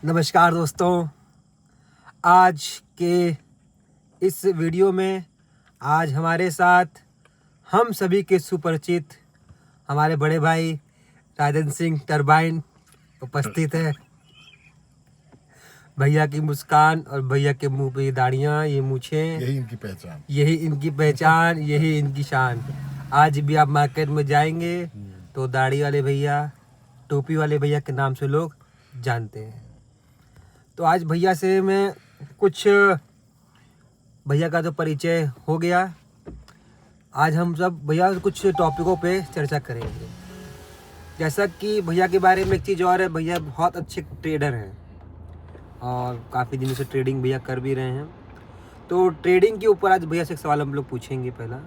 नमस्कार दोस्तों, आज के इस वीडियो में आज हमारे साथ हम सभी के सुपरिचित हमारे बड़े भाई राजेंद्र सिंह टरबाइन उपस्थित है। भैया की मुस्कान और भैया के मुंह पे ये दाढ़ियाँ, ये मूछें, यही इनकी पहचान, यही इनकी शान। आज भी आप मार्केट में जाएंगे तो दाढ़ी वाले भैया, टोपी वाले भैया के नाम से लोग जानते हैं। तो आज भैया से मैं कुछ भैया का तो परिचय हो गया। आज हम सब भैया कुछ टॉपिकों पे चर्चा करेंगे। जैसा कि भैया के बारे में एक चीज़ और है, भैया बहुत अच्छे ट्रेडर हैं और काफ़ी दिनों से ट्रेडिंग भैया कर भी रहे हैं। तो ट्रेडिंग के ऊपर आज भैया से एक सवाल हम लोग पूछेंगे। पहला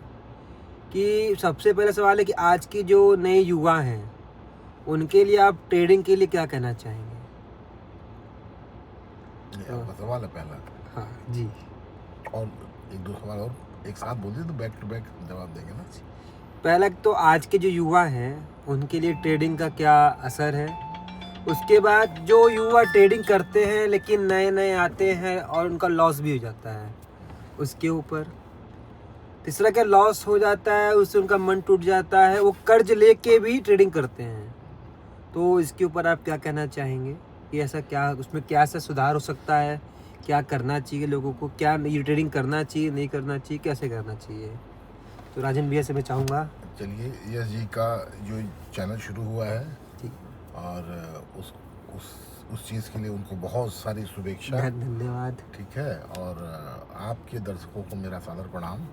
कि सबसे पहला सवाल है कि आज की जो नए युवा हैं उनके लिए आप ट्रेडिंग के लिए क्या कहना चाहेंगे? सवाल है पहला। हाँ जी, और एक दो सवाल और एक साथ बोल दिए तो बैक टू बैक जवाब देंगे ना। पहला तो आज के जो युवा हैं उनके लिए ट्रेडिंग का क्या असर है। उसके बाद जो युवा ट्रेडिंग करते हैं लेकिन नए नए आते हैं और उनका लॉस भी हो जाता है, उसके ऊपर। तीसरा क्या लॉस हो जाता है, उससे उनका मन टूट जाता है, वो कर्ज लेके भी ट्रेडिंग करते हैं। तो इसके ऊपर आप क्या कहना चाहेंगे कि ऐसा क्या, उसमें क्या सा सुधार हो सकता है, क्या करना चाहिए लोगों को, क्या ये ट्रेडिंग करना चाहिए, नहीं करना चाहिए, कैसे करना चाहिए? तो राजन भैया से मैं चाहूँगा। चलिए, यस जी का जो चैनल शुरू हुआ है ठीक, और उस चीज़ के लिए उनको बहुत सारी शुभेच्छा, धन्यवाद। ठीक है। और आपके दर्शकों को मेरा सादर प्रणाम।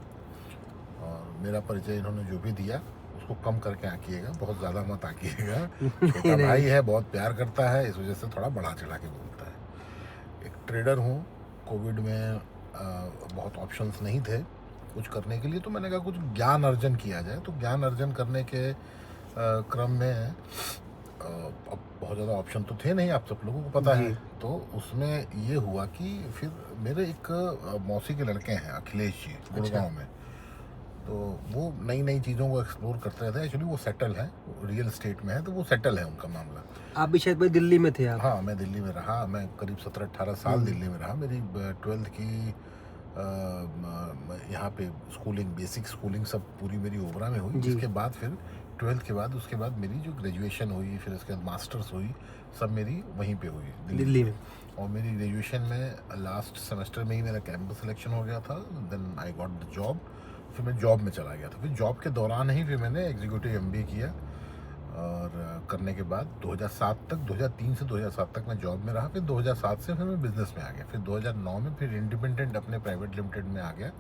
और मेरा परिचय इन्होंने जो भी दिया उसको कम करके आंकिएगा, बहुत ज़्यादा मत आंकिएगा। छोटा भाई है, बहुत प्यार करता है, इस वजह से थोड़ा बढ़ा चढ़ा के बोलता है। एक ट्रेडर हूँ। कोविड में बहुत ऑप्शंस नहीं थे कुछ करने के लिए, तो मैंने कहा कुछ ज्ञान अर्जन किया जाए। तो ज्ञान अर्जन करने के क्रम में अब बहुत ज़्यादा ऑप्शन तो थे नहीं, आप सब लोगों को पता है। तो उसमें ये हुआ कि फिर मेरे एक मौसी के लड़के हैं अखिलेश जी, गुड़गांव में। तो वो नई नई चीज़ों को एक्सप्लोर करते रहते हैं। एक्चुअली वो सेटल है, रियल एस्टेट में है, तो वो सेटल है उनका मामला। आप भी शायद भाई दिल्ली में थे आप? हाँ, मैं दिल्ली में रहा। मैं करीब 17-18 साल दिल्ली में रहा। मेरी 12th की यहाँ पे स्कूलिंग, बेसिक स्कूलिंग सब पूरी मेरी ओबरा में हुई। जिसके बाद फिर 12th के बाद उसके बाद मेरी जो ग्रेजुएशन हुई, फिर उसके बाद मास्टर्स हुई, सब मेरी वहीं पे हुई दिल्ली में। और मेरी ग्रेजुएशन में लास्ट सेमेस्टर में ही मेरा कैंपस सिलेक्शन हो गया था। Then I got the job. फिर मैं जॉब में चला गया था। फिर जॉब के दौरान ही फिर मैंने एग्जीक्यूटिव MBA किया। और करने के बाद 2007 तक, 2003 से 2007 तक मैं जॉब में रहा। फिर 2007 से फिर मैं बिज़नेस में आ गया। फिर 2009 में फिर इंडिपेंडेंट अपने प्राइवेट लिमिटेड में आ गया।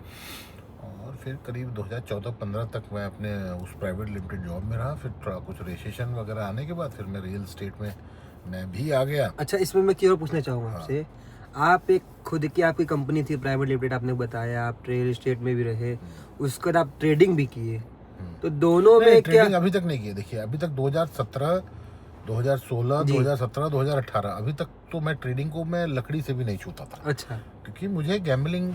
और फिर करीब 2014-15 तक मैं अपने उस प्राइवेट लिमिटेड जॉब में रहा। फिर थोड़ा कुछ रिसेशन वगैरह आने के बाद फिर मैं रियल एस्टेट में मैं भी आ गया। अच्छा, इसमें मैं क्यों पूछना चाहूँगा आपसे, आप एक खुद की आपकी कंपनी थी प्राइवेट लिमिटेड, आपने बताया आप रियल एस्टेट में भी रहे, उसके बाद आप ट्रेडिंग भी किए, तो दोनों में क्या? अभी तक नहीं किया। देखिए, अभी तक 2017, 2016, 2017, 2018 अभी तक तो मैं ट्रेडिंग को मैं लकड़ी से भी नहीं छूता था। अच्छा। क्योंकि मुझे गैम्बलिंग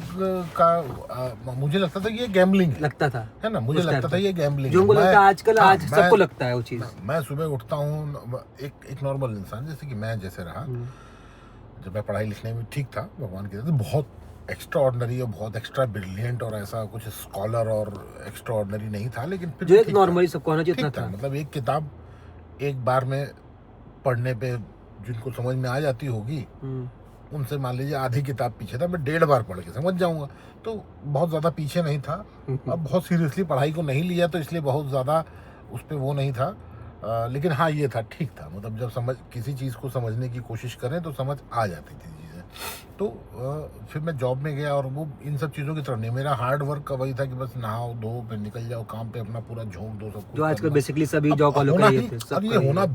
का मुझे लगता था ये गैम्बलिंग लगता था, है ना, मुझे लगता था ये गैम्बलिंग जो लगता है आजकल। आज सबको लगता है वो चीज़। मैं सुबह उठता हूँ, एक नॉर्मल इंसान जैसे कि मैं जैसे रहा। जब मैं पढ़ाई लिखने में ठीक था, भगवान की तरफ से, बहुत एक्स्ट्रा ऑर्डिनरी और बहुत एक्स्ट्रा ब्रिलियंट और ऐसा कुछ स्कॉलर और एक्स्ट्रा ऑर्डिनरी नहीं था, लेकिन फिर जो एक नॉर्मली सबको आना चाहिए था। मतलब एक किताब एक बार में पढ़ने पे जिनको समझ में आ जाती होगी, उनसे मान लीजिए आधी किताब पीछे था, मैं 1.5 बार पढ़ के समझ जाऊंगा। तो बहुत ज़्यादा पीछे नहीं था। अब बहुत सीरियसली पढ़ाई को नहीं लिया, तो इसलिए बहुत ज़्यादा उस पर वो नहीं था। लेकिन हाँ, ये था, ठीक था। मतलब जब किसी चीज़ को समझने की कोशिश करें तो समझ आ जाती थी चीज़ें। तो फिर मैं जॉब में गया और वो इन सब चीज़ों की तरफ नहीं, मेरा हार्ड वर्क का वही था कि बस नहाओ धो फिर निकल जाओ काम पे, अपना पूरा झोंक दो, सब कुछ जो आजकल बेसिकली सभी जॉब वालों का ये थे। अब ये होना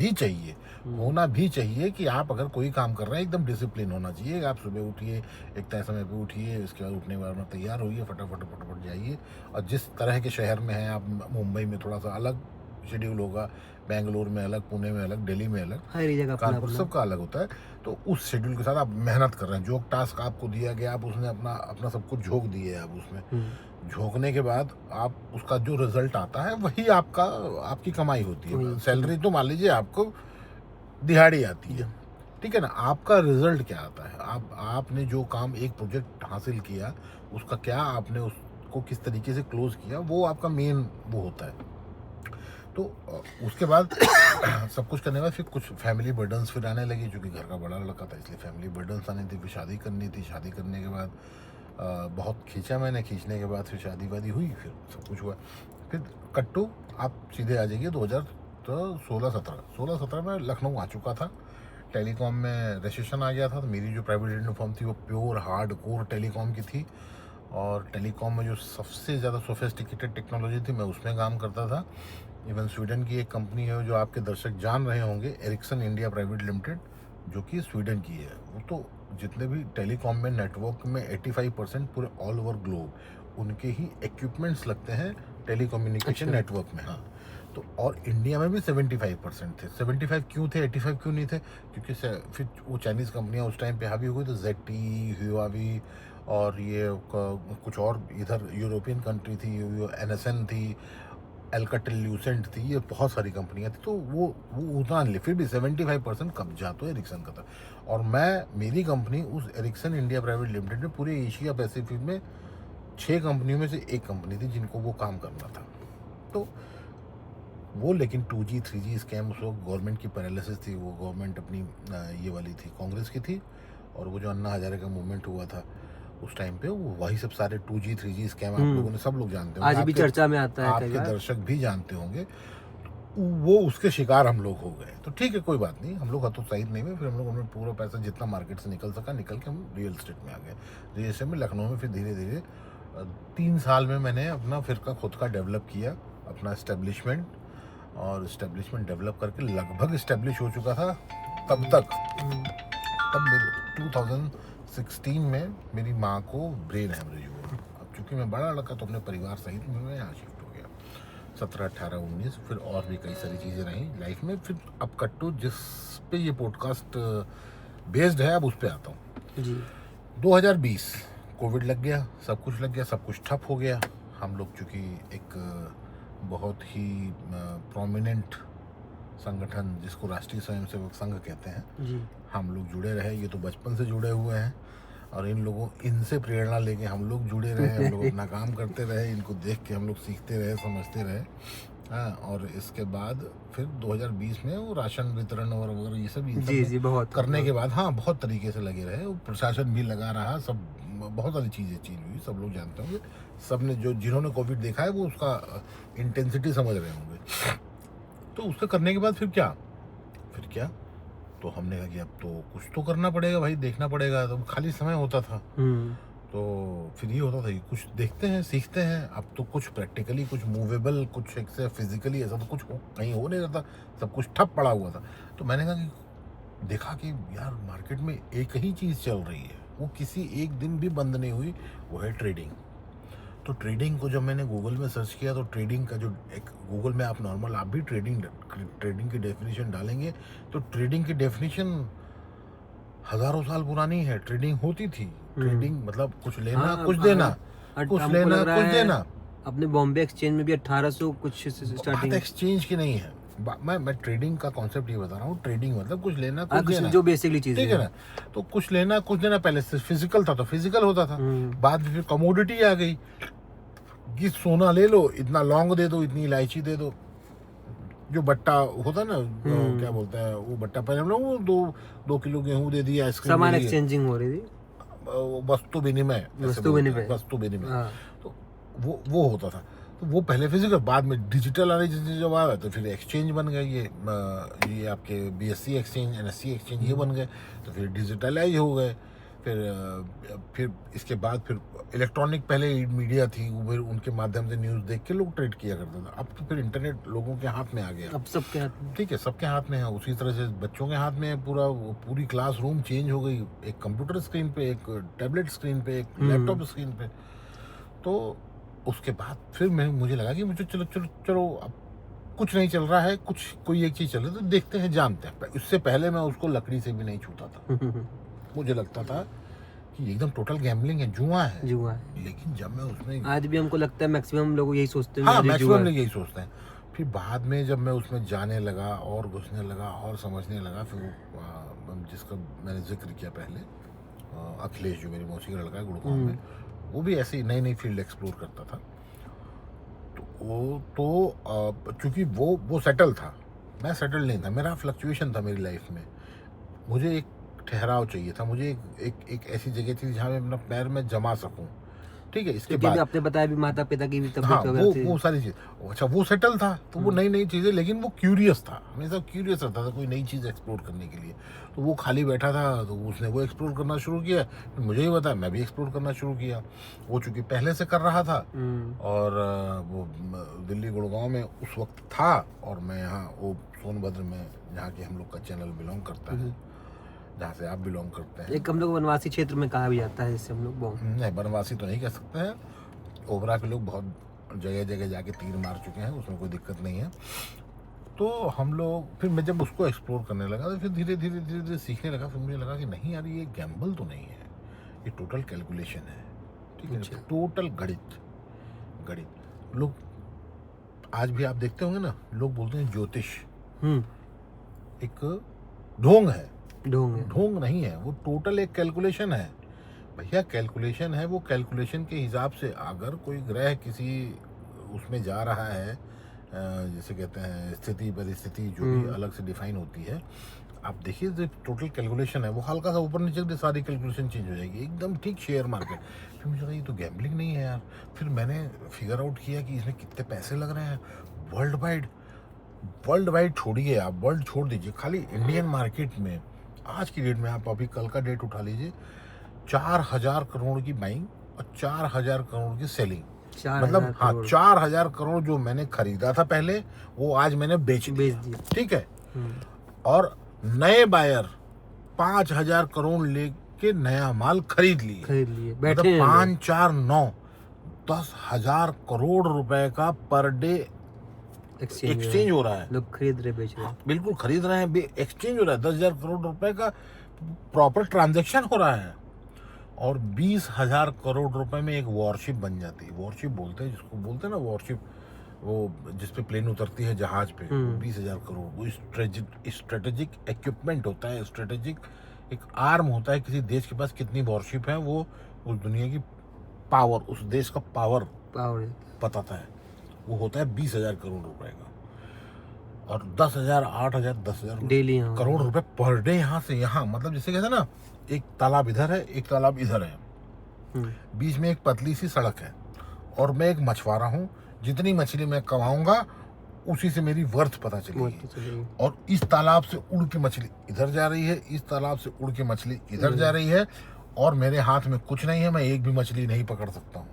भी चाहिए कि आप अगर कोई काम कर रहे हैं एकदम डिसिप्लिन होना चाहिए। आप सुबह उठिए, एक तय समय पे उठिए, उसके बाद उठने के बाद तैयार होइए, फटाफट जाइए। और जिस तरह के शहर में हैं आप, मुंबई में थोड़ा सा अलग शेड्यूल होगा, बेंगलोर में अलग, पुणे में अलग, दिल्ली में अलग, कानपुर सबका अलग होता है। तो उस शेड्यूल के साथ आप मेहनत कर रहे हैं। जो टास्क आपको दिया गया, आप उसमें अपना सब कुछ झोंक दिए। आप उसमें झोंकने के बाद आप उसका जो रिजल्ट आता है वही आपकी कमाई होती है। सैलरी तो मान लीजिए आपको दिहाड़ी आती है, ठीक है ना, आपका रिजल्ट क्या आता है, आपने जो काम एक प्रोजेक्ट हासिल किया उसका क्या आपने उसको किस तरीके से क्लोज किया, वो आपका मेन वो होता है। तो उसके बाद सब कुछ करने के बाद फिर कुछ फैमिली बर्डन्स फिर आने लगे, क्योंकि घर का बड़ा लड़का था इसलिए फैमिली बर्डन्स आने थी, फिर शादी करनी थी। शादी करने के बाद बहुत खींचा मैंने, खींचने के बाद फिर शादी वादी हुई, फिर सब कुछ हुआ। फिर कट्टू आप सीधे आ जाइए 2016-17 में लखनऊ आ चुका था। टेलीकॉम में रजिस्ट्रेशन आ गया था, तो मेरी जो प्राइवेट लिमिटेड फर्म थी वो प्योर हार्ड कोर टेलीकॉम की थी, और टेलीकॉम में जो सबसे ज़्यादा सोफिस्टिकेटेड टेक्नोलॉजी थी मैं उसमें काम करता था। इवन स्वीडन की एक कंपनी है जो आपके दर्शक जान रहे होंगे, एरिक्सन इंडिया प्राइवेट लिमिटेड, जो कि स्वीडन की है। वो तो जितने भी टेलीकॉम में नेटवर्क में 85% पूरे ऑल ओवर ग्लोब उनके ही इक्विपमेंट्स लगते हैं टेलीकम्युनिकेशन नेटवर्क में। हाँ, तो और इंडिया में भी 75% थे। 75 क्यों थे, 85 क्यों नहीं थे? क्योंकि फिर वो चाइनीज़ कंपनियां उस टाइम पे हावी हो गई, तो ZTE, हुआवी और ये कुछ और इधर यूरोपियन कंट्री थी, NSN थी, एल्काटेल-ल्यूसेंट थी, ये बहुत सारी कंपनियां थी। तो वो उतना नहीं, फिर भी 75% कब्जा तो एरिक्सन का था। और मेरी कंपनी उस एरिक्सन इंडिया प्राइवेट लिमिटेड में पूरे एशिया पैसिफिक में 6 कंपनियों में से एक कंपनी थी जिनको वो काम करना था। तो वो लेकिन 2G 3G स्कैम उस वक्त गवर्नमेंट की पैरालिसिस थी, वो गवर्नमेंट अपनी ये वाली थी, कांग्रेस की थी, और वो जो अन्ना हजारे का मूवमेंट हुआ था उस टाइम पे, वो वही सब सारे 2G 3G स्कैम आप लोगों ने सब लोग जानते होंगे, आज भी चर्चा में आता है, आपके दर्शक भी जानते होंगे। वो उसके शिकार हम लोग हो गए। तो ठीक है, कोई बात नहीं, हम लोग हतोत्साहित नहीं हुए। फिर हम लोग अपने पूरा पैसा जितना मार्केट से निकल सका निकल के हम रियल एस्टेट में आ गए। रियल एस्टेट में लखनऊ में फिर धीरे धीरे 3 साल में मैंने अपना फिर का खुद का डेवलप किया, अपना इस्टेब्लिशमेंट, और इस्टेब्लिशमेंट डेवलप करके लगभग इस्टेब्लिश हो चुका था। तब 2016 में मेरी माँ को ब्रेन हेमरेज हुआ। अब चूँकि मैं बड़ा लड़का तो अपने परिवार सहित मैं यहाँ शिफ्ट हो गया। 17, 18, 19 फिर और भी कई सारी चीज़ें रहीं लाइफ में। फिर अब कट्टू जिस पे ये पॉडकास्ट बेस्ड है, अब उस पर आता हूँ जी। 2020 कोविड लग गया, सब कुछ लग गया, सब कुछ ठप हो गया। हम लोग चूँकि एक बहुत ही प्रोमिनेंट संगठन जिसको राष्ट्रीय स्वयंसेवक संघ कहते हैं जी, हम लोग जुड़े रहे। ये तो बचपन से जुड़े हुए हैं, और इनसे प्रेरणा लेके हम लोग जुड़े रहे, हम लोग अपना काम करते रहे, इनको देख के हम लोग सीखते रहे, समझते रहे। हाँ, और इसके बाद फिर 2020 में वो राशन वितरण और वगैरह ये सब जी बहुत करने के बाद हाँ बहुत तरीके से लगे रहे, प्रशासन भी लगा रहा, सब बहुत सारी चीज़ें हुई, सब लोग जानते होंगे। सब ने जिन्होंने कोविड देखा है वो उसका इंटेंसिटी समझ रहे होंगे। तो उसका करने के बाद फिर क्या तो हमने कहा कि अब तो कुछ तो करना पड़ेगा भाई, देखना पड़ेगा। तो खाली समय होता था, तो फिर ये होता था कि कुछ देखते हैं, सीखते हैं। अब तो कुछ प्रैक्टिकली, कुछ मूवेबल, कुछ एक्से फिजिकली ऐसा तो कुछ कहीं हो नहीं रहा था, सब कुछ ठप पड़ा हुआ था। तो मैंने कहा कि देखा कि यार मार्केट में एक ही चीज़ चल रही है, वो किसी एक दिन भी बंद नहीं हुई, वो है ट्रेडिंग। तो ट्रेडिंग को जब मैंने गूगल में सर्च किया, तो ट्रेडिंग का जो एक गूगल में आप नॉर्मल आप भी ट्रेडिंग की डेफिनेशन डालेंगे, तो ट्रेडिंग की डेफिनेशन हजारों साल पुरानी है। ट्रेडिंग होती थी, ट्रेडिंग मतलब कुछ लेना कुछ देना, कुछ लेना कुछ देना। अपने बॉम्बे एक्सचेंज में भी 1800 कुछ स्टार्टिंग एक्सचेंज की नहीं है। मैं ट्रेडिंग का कॉन्सेप्ट ये बता रहा हूँ। ट्रेडिंग मतलब कुछ लेना कुछ देना, जो बेसिकली चीज ठीक है ना। तो कुछ लेना कुछ देना, पहले से फिजिकल था तो फिजिकल होता था, बाद में फिर कमोडिटी आ गई कि सोना ले लो, इतना लौंग दे दो, इतनी इलायची दे दो, जो बट्टा होता ना, क्या बोलता है वो बट्टा, पहले हम लोग 2 किलो गेहूं दे दिया, आइसक्रीम सामान एक्सचेंजिंग हो रही थी, वस्तु विनिमय। तो वो होता था। तो वो पहले फिजिकल, बाद में डिजिटल आने जब आया तो फिर एक्सचेंज बन गए। ये आपके BSE एक्सचेंज, NSE एक्सचेंज ये बन गए, तो फिर डिजिटलाइज हो गए। फिर इसके बाद फिर इलेक्ट्रॉनिक पहले मीडिया थी, फिर उनके माध्यम से न्यूज़ देख के लोग ट्रेड किया करते थे। अब तो फिर इंटरनेट लोगों के हाथ में आ गया, अब सबके हाथ में, ठीक है, सबके हाथ में है। उसी तरह से बच्चों के हाथ में है, पूरी क्लासरूम चेंज हो गई, एक कंप्यूटर स्क्रीन पे, एक टैबलेट स्क्रीन पे, एक लैपटॉप स्क्रीन पे। तो उसके बाद फिर मुझे लगा कि मुझे चलो अब कुछ नहीं चल रहा है, कोई एक चीज़ चल रही है तो देखते हैं, जानते हैं। उससे पहले मैं उसको लकड़ी से भी नहीं छूता था। मुझे लगता था कि एकदम टोटल गैम्बलिंग है, जुआ है। लेकिन जब मैं उसमें, आज भी हमको लगता है मैक्सिमम लोग यही सोचते हैं, हाँ मैक्सिमम लोग यही सोचते हैं। फिर बाद में जब मैं उसमें जाने लगा और घुसने लगा और समझने लगा, फिर जिसका मैंने जिक्र किया पहले, अखिलेश जो मेरी मौसी का लड़का है गुड़गांव में, वो भी ऐसे ही नई नई फील्ड एक्सप्लोर करता था। तो चूँकि वो सेटल था, मैं सेटल नहीं था, मेरा फ्लक्चुएशन था मेरी लाइफ में। मुझे एक ठहराव चाहिए था, मुझे एक ऐसी जगह थी जहाँ मैं अपना पैर में जमा सकूँ। ठीक है, इसके बाद आपने बताया भी माता पिता की भी हाँ, तबीयत वगैरह थी। वो सारी चीज़, अच्छा वो सेटल था तो वो नई नई चीज़ें, लेकिन वो क्यूरियस था, हमेशा क्यूरियस रहता था कोई नई चीज़ एक्सप्लोर करने के लिए। तो वो खाली बैठा था तो उसने वो एक्सप्लोर करना शुरू किया, फिर मुझे ही बताया, मैं भी एक्सप्लोर करना शुरू किया। वो चूँकि पहले से कर रहा था और वो दिल्ली गुड़गांव में उस वक्त था, और मैं यहाँ वो सोनभद्र में, जहाँ के हम लोग का चैनल बिलोंग करता है, जहाँ से आप बिलोंग करते हैं। एक हम लोग वनवासी क्षेत्र में कहा भी जाता है, इससे हम लोग नहीं, बनवासी तो नहीं कह सकते हैं, ओबरा के लोग बहुत जगह जगह जाके तीर मार चुके हैं, उसमें कोई दिक्कत नहीं है। तो हम लोग, फिर मैं जब उसको एक्सप्लोर करने लगा तो फिर धीरे धीरे सीखने लगा। फिर मुझे लगा कि नहीं यार, ये गैम्बल तो नहीं है, ये टोटल कैलकुलेशन है। ठीक है, टोटल गणित। लोग आज भी आप देखते होंगे ना, लोग बोलते हैं ज्योतिष एक ढोंग है। ढोंग नहीं है, वो टोटल एक कैलकुलेशन है भैया। कैलकुलेशन है, वो कैलकुलेशन के हिसाब से अगर कोई ग्रह किसी उसमें जा रहा है, जैसे कहते हैं स्थिति परिस्थिति जो भी अलग से डिफाइन होती है, आप देखिए जो टोटल कैलकुलेशन है वो हल्का सा ऊपर नीचे से सारी कैलकुलेशन चेंज हो जाएगी एकदम। ठीक, शेयर मार्केट। फिर मुझे लगा ये तो गैम्बलिंग नहीं है यार। फिर मैंने फिगर आउट किया कि इसमें कितने पैसे लग रहे हैं वर्ल्ड वाइड छोड़िए, आप वर्ल्ड छोड़ दीजिए, खाली इंडियन मार्केट में आज की डेट में, आप अभी कल का डेट उठा लीजिए, 4000 करोड़ की बाइंग और 4000 करोड़ की सेलिंग। मतलब हाँ, 4000 करोड़ जो मैंने खरीदा था पहले, वो आज मैंने बेच दिया। ठीक है, और नए बायर 5000 करोड़ लेके नया माल खरीद लिए बैठे, मतलब 5 4 9 10,000 करोड़ रुपए का पर डे एक्सचेंज हो रहा है। लोग खरीद रहे, बेच रहे। बिल्कुल खरीद रहे हैं, एक्सचेंज हो रहा है। 10,000 करोड़ रुपए का प्रॉपर ट्रांजैक्शन हो रहा है, और 20,000 करोड़ रुपए में एक वॉरशिप बन जाती है। वॉरशिप बोलते हैं जिसको, बोलते हैं ना वॉरशिप, वो जिसपे प्लेन उतरती है जहाज पे, 20,000 करोड़। वो स्ट्रेटेजिक इक्विपमेंट होता है, स्ट्रेटेजिक एक आर्म होता है किसी देश के पास। कितनी वॉरशिप है, वो उस दुनिया की पावर, उस देश का पावर बताता है। वो होता है 20,000 करोड़ रुपए का, और 10,000 8,000 10,000 डेली करोड़ रुपए पर डे यहाँ से यहाँ। मतलब जैसे कहते हैं ना, एक तालाब इधर है, एक तालाब इधर है, बीच में एक पतली सी सड़क है, और मैं एक मछुआरा हूँ। जितनी मछली मैं कमाऊंगा उसी से मेरी वर्थ पता चलेगी। और इस तालाब से उड़ के मछली इधर जा रही है, इस तालाब से उड़ के मछली इधर जा रही है, और मेरे हाथ में कुछ नहीं है, मैं एक भी मछली नहीं पकड़ सकता हूँ।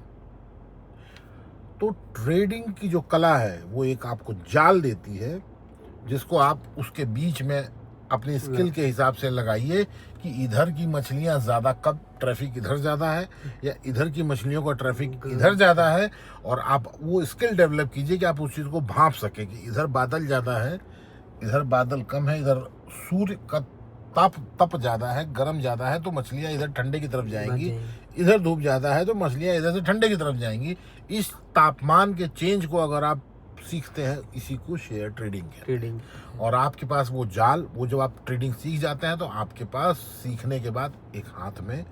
तो ट्रेडिंग की जो कला है वो एक आपको जाल देती है, जिसको आप उसके बीच में अपनी स्किल के हिसाब से लगाइए कि इधर की मछलियां ज़्यादा, कब ट्रैफिक इधर ज़्यादा है या इधर की मछलियों का ट्रैफिक इधर ज़्यादा है, और आप वो स्किल डेवलप कीजिए कि आप उस चीज़ को भांप सकें कि इधर बादल ज़्यादा है, इधर बादल कम है, इधर सूर्य का तप ज़्यादा है, गर्म ज़्यादा है, तो मछलियाँ इधर ठंडे की तरफ जाएंगी, इधर धूप ज़्यादा है तो मछलियाँ इधर से ठंडे की तरफ जाएंगी। इस तापमान के चेंज को अगर आप सीखते हैं, इसी को शेयर ट्रेडिंग है। और आपके पास वो जाल, वो जब आप ट्रेडिंग सीख जाते हैं तो आपके पास सीखने के बाद एक हाथ में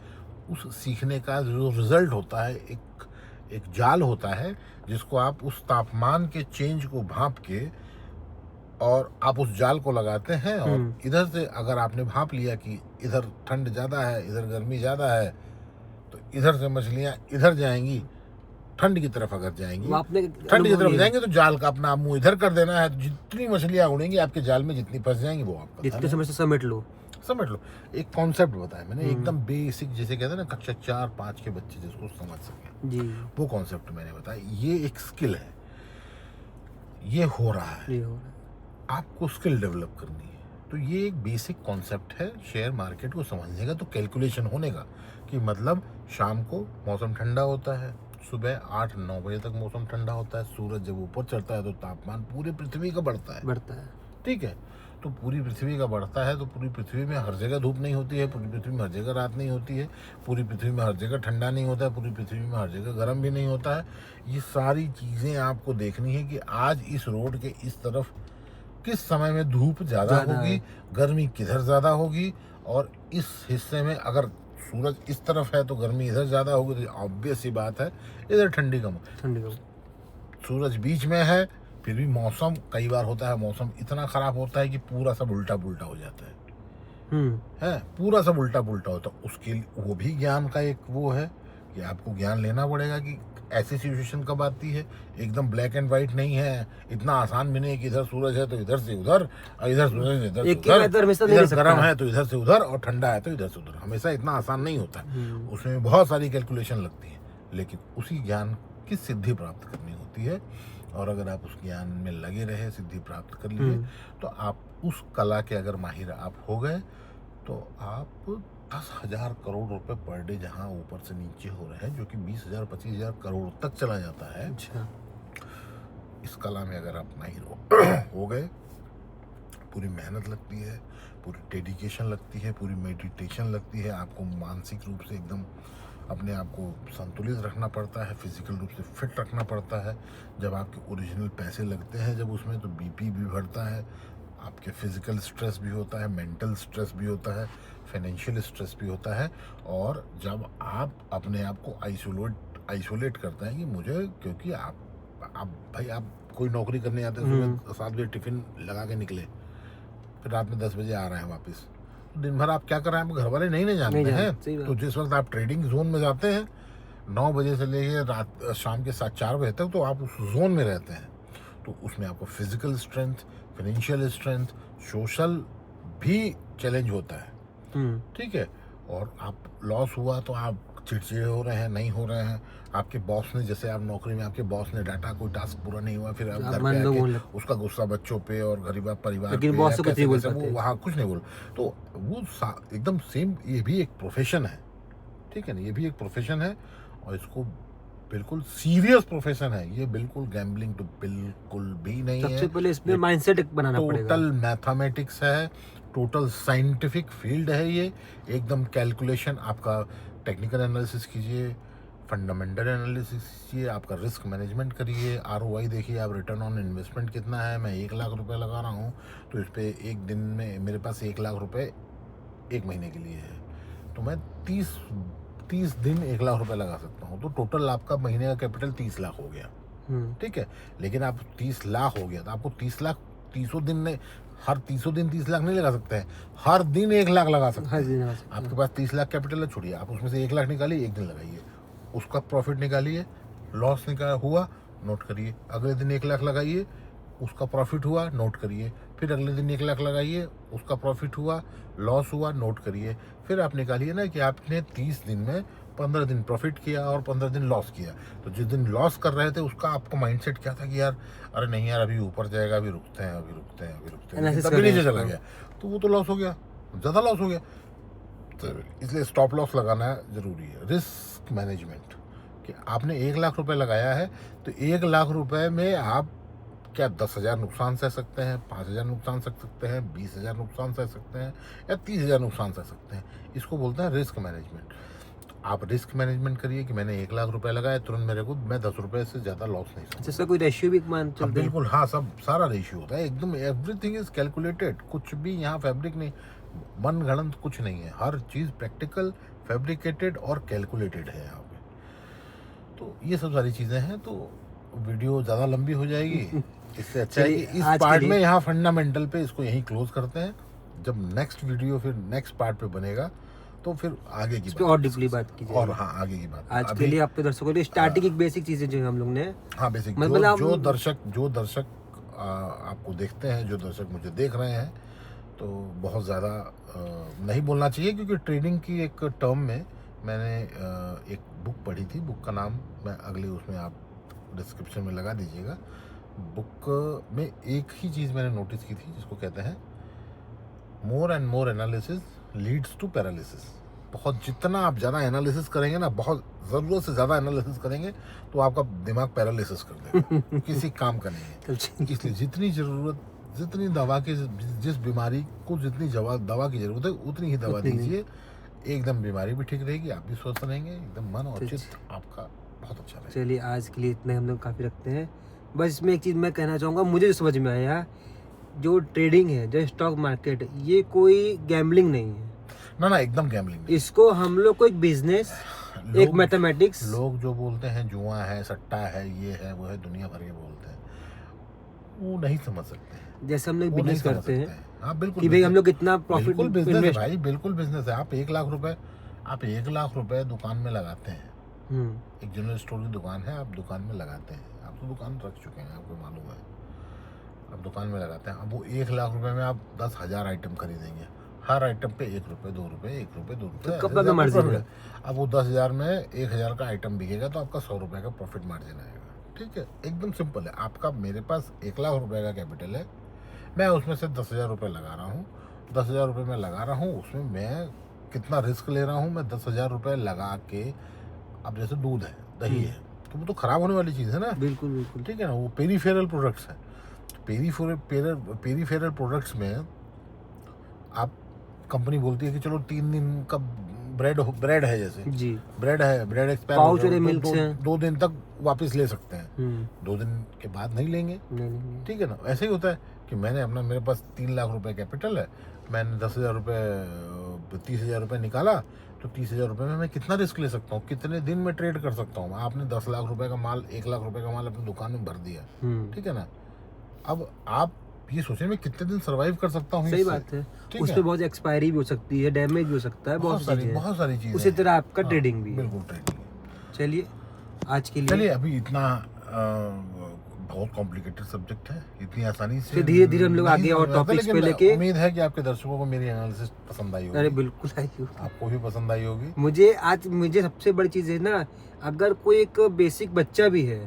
उस सीखने का जो रिजल्ट होता है, एक जाल होता है, जिसको आप उस तापमान के चेंज को भांप के, और आप उस जाल को लगाते हैं, और इधर से अगर आपने भांप लिया कि इधर ठंड ज़्यादा है, इधर गर्मी ज़्यादा है, तो इधर से मछलियाँ इधर जाएंगी, ठंड की तरफ अगर जाएंगी, ठंड की तरफ जाएंगे तो जाल का अपना मुंह इधर कर देना है, तो जितनी मछलियाँ उड़ेंगी आपके जाल में, जितनी फंस जाएंगी वो आपका, जितने समय से समेट लो। एक कॉन्सेप्ट बताया मैंने, एकदम बेसिक, जैसे कहते हैं ना कक्षा 4-5 के बच्चे जिसको समझ सके जी, वो कॉन्सेप्ट मैंने बताया। ये एक स्किल है, ये हो रहा है, आपको स्किल डेवलप करनी है। तो ये एक बेसिक कॉन्सेप्ट है शेयर मार्केट को समझने का, तो कैलकुलेशन होने का, कि मतलब शाम को मौसम ठंडा होता है, सुबह 8-9 बजे तक मौसम ठंडा होता है, सूरज जब ऊपर चढ़ता है तो तापमान पूरी पृथ्वी का बढ़ता है। ठीक है, तो पूरी पृथ्वी का बढ़ता है, तो पूरी पृथ्वी में हर जगह धूप नहीं होती है, पूरी पृथ्वी में हर जगह रात नहीं होती है, पूरी पृथ्वी में हर जगह ठंडा नहीं होता है, पूरी पृथ्वी में हर जगह गर्म भी नहीं होता है। ये सारी चीज़ें आपको देखनी है कि आज इस रोड के इस तरफ किस समय में धूप ज़्यादा होगी, गर्मी किधर ज़्यादा होगी, और इस हिस्से में अगर सूरज इस तरफ है तो गर्मी इधर ज़्यादा होगी, तो ऑब्वियस सी बात है इधर ठंडी कम। सूरज बीच में है, फिर भी मौसम कई बार होता है, मौसम इतना ख़राब होता है कि पूरा सब उल्टा पुल्टा हो जाता है पूरा सब उल्टा पुल्टा होता है। उसके वो भी ज्ञान का एक वो है कि आपको ज्ञान लेना पड़ेगा कि ऐसी सिचुएशन कब आती है। एकदम ब्लैक एंड वाइट नहीं है, इतना आसान भी नहीं है कि इधर सूरज है तो इधर से उधर, और इधर सूरज है इधर से उधर, इधर गर्म है तो इधर से उधर, और ठंडा है तो इधर से उधर। हमेशा इतना आसान नहीं होता है, उसमें बहुत सारी कैलकुलेशन लगती है। लेकिन उसी ज्ञान की सिद्धि प्राप्त करनी होती है, और अगर आप उस ज्ञान में लगे रहे, सिद्धि प्राप्त कर लिए, तो आप उस कला के अगर माहिर आप हो गए तो आप 10,000 करोड़ रुपए पर डे जहाँ ऊपर से नीचे हो रहे हैं, जो कि 20,000 25,000 करोड़ तक चला जाता है। अच्छा। इस कला में अगर आप माहिर हो गए, पूरी मेहनत लगती है, पूरी डेडिकेशन लगती है, पूरी मेडिटेशन लगती है, आपको मानसिक रूप से एकदम अपने आप को संतुलित रखना पड़ता है, फिजिकल रूप से फिट रखना पड़ता है। जब आपके ओरिजिनल पैसे लगते हैं जब उसमें, तो बीपी भी बढ़ता है, आपके फिजिकल स्ट्रेस भी होता है, मेंटल स्ट्रेस भी होता है, फाइनेंशियल स्ट्रेस भी होता है। और जब आप अपने आप को आइसोलेट करते हैं कि मुझे, क्योंकि आप भाई आप कोई नौकरी करने आते हैं, सुबह 7 बजे टिफिन लगा के निकले, फिर रात में 10 बजे आ रहे हैं वापस, तो दिन भर आप क्या कर रहे हैं, आप घर वाले नहीं जानते हैं। तो जिस वक्त आप ट्रेडिंग जोन में जाते हैं 9 बजे से लेके रात शाम के 4 बजे तक, तो आप उस जोन में रहते हैं। तो उसमें आपको physical strength, financial strength, social भी चैलेंज होता है, ठीक है। और आप लॉस हुआ तो आप चिड़चिड़े हो रहे हैं, नहीं हो रहे हैं, आपके बॉस ने, जैसे आप नौकरी में आपके बॉस ने डाटा, कोई टास्क पूरा नहीं हुआ, फिर आप घर पे आके उसका गुस्सा बच्चों पे और गरीब परिवार पे, वो वहाँ कुछ नहीं बोल, तो वो एकदम सेम, ये भी एक प्रोफेशन है, ठीक है ना, ये भी एक प्रोफेशन है, और इसको बिल्कुल सीरियस प्रोफेशन है ये, बिल्कुल गैम्बलिंग तो बिल्कुल भी नहीं है। सबसे पहले इसमें माइंडसेट बनाना पड़ेगा। टोटल मैथमेटिक्स है, टोटल साइंटिफिक फील्ड है ये, एकदम कैलकुलेशन। आपका टेक्निकल एनालिसिस कीजिए, फंडामेंटल एनालिसिस कीजिए, आपका रिस्क मैनेजमेंट करिए, ROI देखिए, आप रिटर्न ऑन इन्वेस्टमेंट कितना है। मैं 1 लाख रुपए लगा रहा हूँ, तो इस पर एक दिन में मेरे पास 1 लाख रुपए 1 महीने के लिए है, तो मैं 30 दिन 1 लाख रुपए लगा सकता हूँ, तो टोटल आपका महीने का कैपिटल 30 लाख हो गया, ठीक है। लेकिन आप 30 लाख हो गया, तो आपको 30 लाख 30 दिन में, हर 30 दिन 30 लाख नहीं लगा सकते हैं, हर दिन 1 लाख लगा सकते हैं। आपके पास 30 लाख कैपिटल है, छोड़िए, आप उसमें से 1 लाख निकालिए, एक दिन लगाइए, उसका प्रॉफिट निकालिए, लॉस हुआ नोट करिए, अगले दिन 1 लाख लगाइए, उसका प्रॉफिट हुआ नोट करिए, फिर अगले दिन 1 लाख लगाइए, उसका प्रॉफिट हुआ, लॉस हुआ, नोट करिए, फिर आप निकालिए ना कि आपने 30 दिन में 15 दिन प्रॉफिट किया और 15 दिन लॉस किया। तो जिस दिन लॉस कर रहे थे उसका आपका माइंडसेट क्या था कि यार अरे नहीं यार अभी ऊपर जाएगा, अभी रुकते हैं, तभी नीचे चला गया, तो वो तो लॉस हो गया, ज़्यादा लॉस हो गया। तो इसलिए स्टॉप लॉस लगाना जरूरी है। रिस्क मैनेजमेंट, कि आपने 1 लाख रुपए लगाया है, तो 1 लाख रुपए में आप क्या 10,000 नुकसान सह सकते हैं, 5,000 नुकसान सह सकते हैं, 20,000 नुकसान सह सकते हैं, या 30,000 नुकसान सह सकते हैं। इसको बोलते हैं रिस्क मैनेजमेंट। आप रिस्क मैनेजमेंट करिए कि मैंने 1 लाख रुपए लगाए, तुरंत मेरे को मैं 10 रुपए से ज़्यादा लॉस नहीं सकता। इसका कोई रेशियो भी मान चलता है? बिल्कुल, हाँ, सब सारा रेशियो होता है, एकदम एवरीथिंग इज कैलकुलेटेड, कुछ भी यहाँ फैब्रिक नहीं, मन गणंत कुछ नहीं है, हर चीज़ प्रैक्टिकल, फैब्रिकेटेड और कैलकुलेटेड है यहाँ पे। तो ये सब सारी चीज़ें हैं, तो वीडियो ज़्यादा लंबी हो जाएगी, इससे अच्छा है कि इस पार्ट में यहाँ फंडामेंटल पे इसको यहीं क्लोज करते हैं। जब नेक्स्ट वीडियो फिर नेक्स्ट पार्ट पे बनेगा तो फिर आगे की बात और डीपली बात की जाएगी, और हाँ आगे की बात। आज के लिए आपके दर्शकों के लिए स्टार्टिंग की बेसिक चीजें जो हम लोग ने, हाँ बेसिक, जो दर्शक आपको देखते हैं, जो दर्शक मुझे देख रहे हैं, तो बहुत ज़्यादा नहीं बोलना चाहिए, क्योंकि ट्रेडिंग की एक टर्म में मैंने एक बुक पढ़ी थी, बुक का नाम मैं अगले उसमें आप डिस्क्रिप्शन में लगा दीजिएगा। बुक में एक ही चीज़ मैंने नोटिस की थी, जिसको कहते हैं more and more analysis leads to paralysis. बहुत जितना आप ज़्यादा एनालिसिस करेंगे ना, बहुत ज़रूरत से ज़्यादा एनालिसिस करेंगे, तो आपका दिमाग पैरालिसिस कर देगा, किसी काम का नहीं है। इसलिए जितनी ज़रूरत, जितनी दवा की, जिस बीमारी को जितनी दवा की ज़रूरत है उतनी ही दवा दीजिए, एकदम बीमारी भी ठीक रहेगी, आप भी स्वस्थ रहेंगे, एकदम मन और चित्त आपका बहुत अच्छा रहेगा। चलिए आज के लिए इतने हम लोग काफ़ी रखते हैं। बस इसमें एक चीज़ मैं कहना चाहूँगा, मुझे जो समझ में आया, जो ट्रेडिंग है, जो स्टॉक मार्केट, ये कोई गैम्बलिंग नहीं है। ना एकदम गैम्बलिंग। इसको हम लोग को एक बिजनेस, एक मैथमेटिक्स, लोग जो बोलते हैं जुआ है, सट्टा है, ये है वो है, दुनिया भर के बोलते हैं, वो नहीं समझ सकते हैं। जैसे हम लोग वो नहीं बिजनेस समझ करते सकते हैं हाँ बिल्कुल कि भाई हम business- लोग कितना प्रॉफिट बिल्कुल बिजनेस है इन्वेस्ट। भाई, बिल्कुल बिजनेस है। आप 1 लाख रुपए दुकान में लगाते हैं, एक जनरल स्टोर की दुकान है, आप दुकान में लगाते हैं, आप तो दुकान रख चुके हैं, आपको मालूम है, आप दुकान में लगाते हैं। अब वो 1 लाख रुपए में आप 10,000 आइटम खरीदेंगे, हर आइटम पे 1 रुपए 2 रुपए 1 रुपए 2 रुपए, तो कब मार्जिन है? अब वो 10,000 में 1,000 का आइटम बिकेगा तो आपका 100 रुपए का प्रॉफिट मार्जिन आएगा। ठीक है, एकदम सिंपल है। आपका, मेरे पास 1 लाख रुपए का कैपिटल है, मैं उसमें से 10,000 रुपये लगा रहा हूँ, 10,000 रुपये मैं लगा रहा हूँ, उसमें मैं कितना रिस्क ले रहा हूँ, मैं 10,000 रुपये लगा के, अब जैसे दूध है, दही है, तो वो तो खराब होने वाली चीज़ है ना। बिल्कुल बिल्कुल। ठीक है ना, वो पेरीफेरल प्रोडक्ट्स है। पेरीफेरल प्रोडक्ट्स में आप, कंपनी बोलती है कि चलो 3 दिन का ब्रेड है, जैसे जी, ब्रेड है, ब्रेड एक्सपायर पाउच वाले मिल्क से 2 दिन तक वापस ले सकते हैं, 2 दिन के बाद नहीं लेंगे। नहीं। ठीक है ना, ऐसे ही होता है कि मेरे पास 3 लाख रुपए कैपिटल है, मैंने 10,000 रुपये 30,000 रुपये निकाला, तो 30,000 रुपये में मैं कितना रिस्क ले सकता हूँ, कितने दिन में ट्रेड कर सकता हूँ। आपने 10 लाख रुपए का माल, 1 लाख रुपए का माल अपनी दुकान में भर दिया, ठीक है ना। अब आप ये सोचें मैं कितने दिन सर्वाइव कर सकता हूँ। सही बात है, उस पे बहुत एक्सपायरी भी हो सकती है, डैमेज भी हो सकता है, बहुत सारी चीजें। उसी तरह आपका ट्रेडिंग भी है। बिल्कुल ट्रेडिंग। चलिए आज के लिए, चलिए अभी इतना बहुत कॉम्प्लिकेटेड सब्जेक्ट है, इतनी आसानी से धीरे धीरे हम लोग आगे और टॉपिक्स पे लेके। उम्मीद है कि आपके दर्शकों को मेरी एनालिसिस पसंद आई होगी। अरे बिल्कुल आई होगी, आपको भी पसंद आई होगी। मुझे सबसे बड़ी चीज है ना, अगर कोई एक बेसिक बच्चा भी है,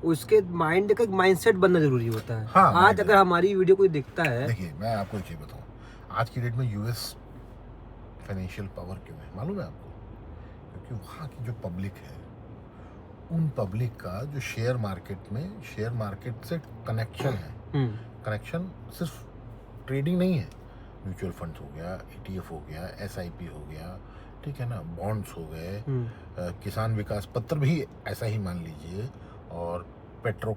उसके माइंड का एक माइंडसेट बनना जरूरी होता है। हाँ, आज अगर हमारी वीडियो कोई देखता है, देखिए मैं आपको एक चीज बताऊं, आज की डेट में यूएस फाइनेंशियल पावर क्यों है मालूम है आपको? क्योंकि वहाँ की जो पब्लिक है, उन पब्लिक का जो शेयर मार्केट से कनेक्शन है, कनेक्शन सिर्फ ट्रेडिंग नहीं है, म्यूचुअल फंड्स हो गया, ETF हो गया, SIP हो गया, ठीक है ना, बॉन्ड्स हो गए, किसान विकास पत्र भी ऐसा ही मान लीजिए, और पेट्रो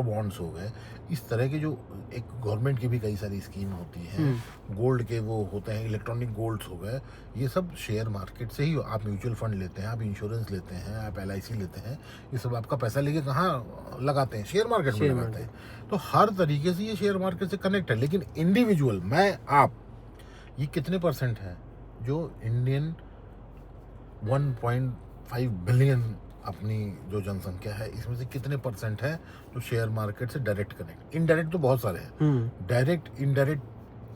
बॉन्ड्स हो गए। इस तरह के जो एक गवर्नमेंट की भी कई सारी स्कीम होती हैं, गोल्ड के वो होते हैं, इलेक्ट्रॉनिक गोल्ड्स हो गए, ये सब शेयर मार्केट से ही। आप म्यूचुअल फंड लेते हैं, आप इंश्योरेंस लेते हैं, आप LIC लेते हैं, ये सब आपका पैसा लेके कहाँ लगाते हैं? शेयर मार्केट में लगाते हैं। तो हर तरीके से ये शेयर मार्केट से कनेक्ट है। लेकिन इंडिविजुअल, मैं, आप, ये कितने % है जो इंडियन 1.5 बिलियन अपनी जो जनसंख्या है, इसमें से कितने % है जो शेयर मार्केट से डायरेक्ट कनेक्ट? इनडायरेक्ट तो बहुत सारे हैं, डायरेक्ट इनडायरेक्ट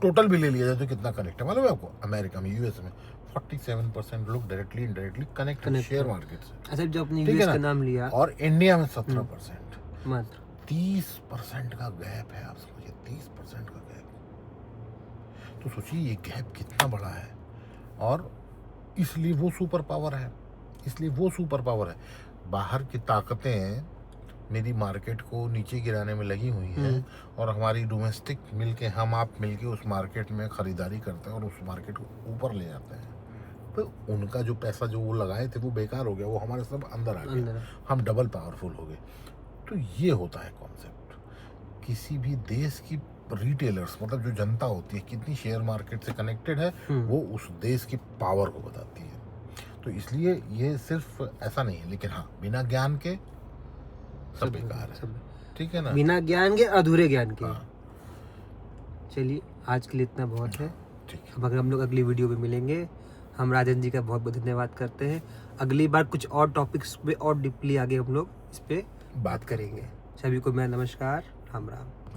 टोटल भी ले लिया जाए तो कितना कनेक्ट है मालूम है आपको? अमेरिका में, US में 47% लोग डायरेक्टली इनडायरेक्टली कनेक्ट है शेयर मार्केट से। अच्छा, जो अपनी यूएस का नाम लिया, और इंडिया में 17%, मात्र 30% का गैप है। आप समझिए 30% का गैप, तो सोचिए ये गैप कितना बड़ा है। और इसलिए वो सुपर पावर है, बाहर की ताकतें मेरी मार्केट को नीचे गिराने में लगी हुई हैं, और हमारी डोमेस्टिक मिलके, हम आप मिलके उस मार्केट में खरीदारी करते हैं और उस मार्केट को ऊपर ले जाते हैं। तो उनका जो पैसा जो वो लगाए थे वो बेकार हो गया, वो हमारे सब अंदर आ गया, हम डबल पावरफुल हो गए। तो ये होता है कॉन्सेप्ट। किसी भी देश की रिटेलर्स, मतलब जो जनता होती है, कितनी शेयर मार्केट से कनेक्टेड है, वो उस देश की पावर को बताती है। तो इसलिए ये सिर्फ ऐसा नहीं है, लेकिन हाँ, बिना ज्ञान के सब बेकार है। ठीक है ना, बिना ज्ञान के अधूरे ज्ञान के। चलिए आज के लिए इतना बहुत है। ठीक है, अब अगर हम लोग अगली वीडियो में मिलेंगे, हम राजन जी का बहुत बहुत धन्यवाद करते हैं। अगली बार कुछ और टॉपिक्स पे और डीपली आगे हम लोग इस पे बात करेंगे। सभी को मैं नमस्कार, राम राम।